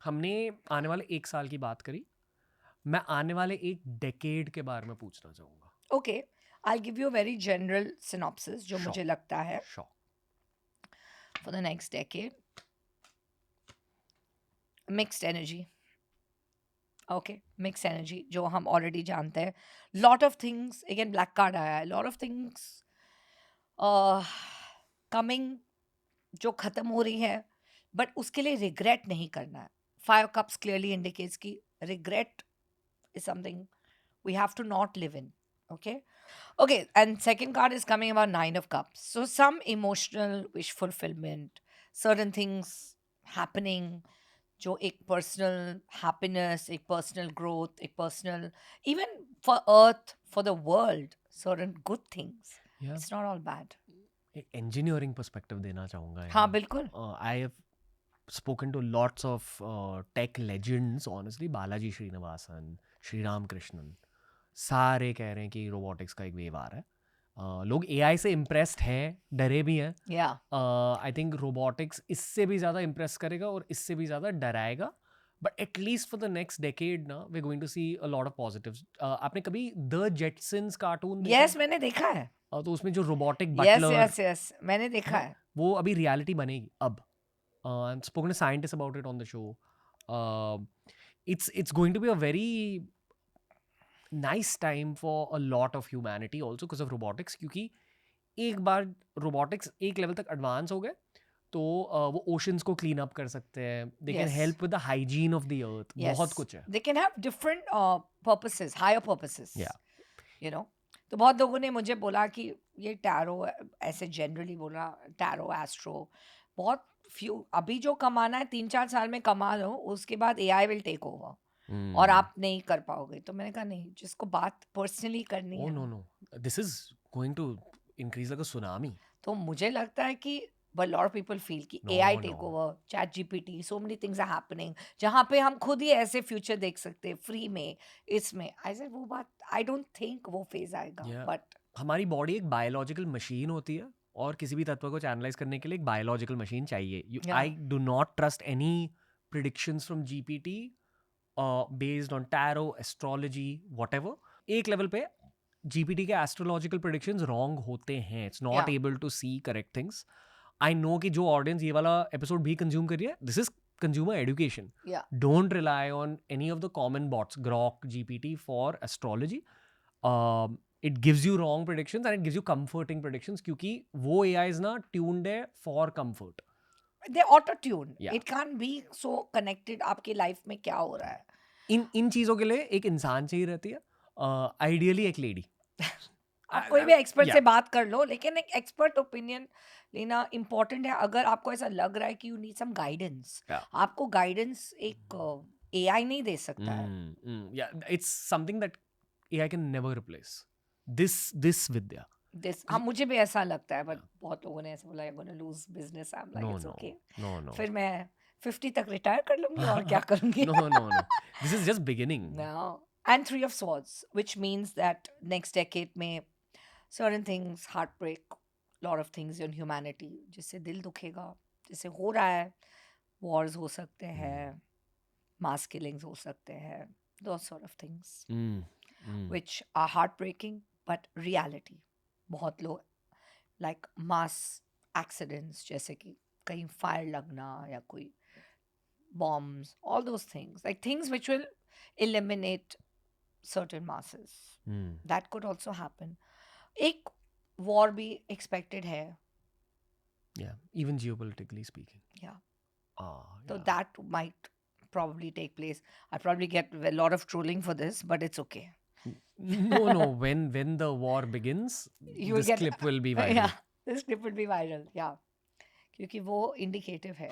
हमने आने वाले 1 साल की बात करी, मैं आने वाले 1 डेकेड के बारे में पूछना चाहूँगा। Okay, I'll give you a very general synopsis जो Sure. मुझे लगता है Sure. for the next decade. Mixed energy. Okay, mixed energy जो हम already जानते हैं. Lot of things, again black card आया है. Lot of things coming जो खत्म हो रही है, but उसके लिए regret नहीं करना है. 5 cups clearly indicates कि regret is something we have to not live in. Okay. Okay, and second card is coming about 9 of cups. So some emotional wish fulfillment, certain things happening, जो एक personal happiness, एक personal growth, एक personal, even for earth, for the world, certain good things. Yeah. It's not all bad. एक engineering perspective देना चाहूँगा हाँ यहाँ। बिल्कुल. I have spoken to lots of tech legends, honestly. Balaji Srinivasan, Shri Ram Krishnan, सारे कह रहे हैं कि रोबोटिक्स का एक वेव आ रहा है. लोग AI से इम्प्रेस्ड हैं, डरे भी हैं. Yeah. आई थिंक रोबोटिक्स इससे भी ज़्यादा इम्प्रेस करेगा और इससे भी ज़्यादा डराएगा. But at least for the next decade ना we going to see a lot of positives. आपने कभी द जेटसन्स कार्टून देखा? Yes, मैंने देखा है. तो उसमें जो robotic Yes, butler, yes, yes. मैंने देखा है. वो अभी रियलिटी बनेगी अब. I've spoken to scientists about it on the show. It's going to be a very nice time for a lot of humanity also because of robotics. क्योंकि एक बार robotics एक लेवल तक एडवांस हो गए तो वो ओशंस को क्लीन अप कर सकते हैं. They can Yes. Help with the hygiene of the earth. Yes. बहुत कुछ है. They can have different purposes, higher purposes. Yeah. You know. तो बहुत लोगों ने मुझे बोला कि ये टैरो, ऐसे जनरली बोला टैरो एस्ट्रो, बहुत फ्यू, अभी जो कमाना है 3-4 साल में कमा लो, उसके बाद AI विल टेक ओवर और आप नहीं कर पाओगे. तो मैंने कहा नहीं, जिसको बात पर्सनली करनी Oh है no, this is going to increase like a tsunami. तो मुझे लगता है कि but lot of people feel कि No, AI no. take over, ChatGPT, so many things are happening जहाँ पे हम खुद ही ऐसे फ्यूचर देख सकते हैं फ्री में, इसमें. I said वो बात I don't think वो फेज आएगा. Yeah. But हमारी बॉडी एक बायोलॉजिकल मशीन होती है और किसी भी तत्व को चैनलाइज करने के लिए एक बायोलॉजिकल मशीन चाहिए. Yeah. I do not trust any predictions from GPT based on tarot, astrology, whatever. एक लेवल पे जीपीटी के एस्ट्रोलॉजिकल प्रिडिक्शंस रॉन्ग होते हैं. It's not Yeah. Able to see correct things. I know कि जो audience ये वाला एपिसोड भी कंज्यूम कर रही है, this is consumer education. Yeah. Don't rely on any of the common bots, Grok, GPT for astrology. It gives you wrong predictions and it gives you comforting predictions क्योंकि वो AIs ना tuned है for comfort. They auto-tune. Yeah. It can't be so connected आपकी life में क्या हो रहा है. इन चीज़ों के लिए एक इंसान चाहिए रहती है, आइडियली एक लेडी. आप कोई भी एक्सपर्ट से Yeah. बात कर लो, लेकिन एक एक्सपर्ट ओपिनियन लेना इम्पोर्टेंट है. अगर आपको ऐसा लग रहा है कि you need some guidance, Yeah. आपको गाइडेंस एक AI नहीं दे सकता है. Yeah, it's something that AI can never replace. This Vidya. हाँ, मुझे भी ऐसा लगता है, बट बहुत लोगों ने ऐसे बोला you're gonna lose business. I'm like, No, it's no, okay. no. फिर मैं 50 तक रिटायर कर लूंगी और क्या करूंगी. No. This is just beginning. No. And 3 of Swords, which means that next decade में certain things, heartbreak, lot of things in humanity, जिससे दिल दुखेगा, जिससे हो रहा है. Wars हो सकते हैं, mass killings हो सकते हैं, those sort of things, which are heartbreaking, but reality. बहुत लोग like mass accidents, जैसे कि कहीं fire लगना या कोई bombs, all those things, like things which will eliminate certain masses. That could also happen. एक war भी expected है. Yeah, even geopolitically speaking. Yeah. Yeah. So that might probably take place. I'll probably get a lot of trolling for this, but it's okay. No. When the war begins, You will this get- clip will be viral. Yeah, this clip will be viral. Yeah. क्योंकि वो indicative है.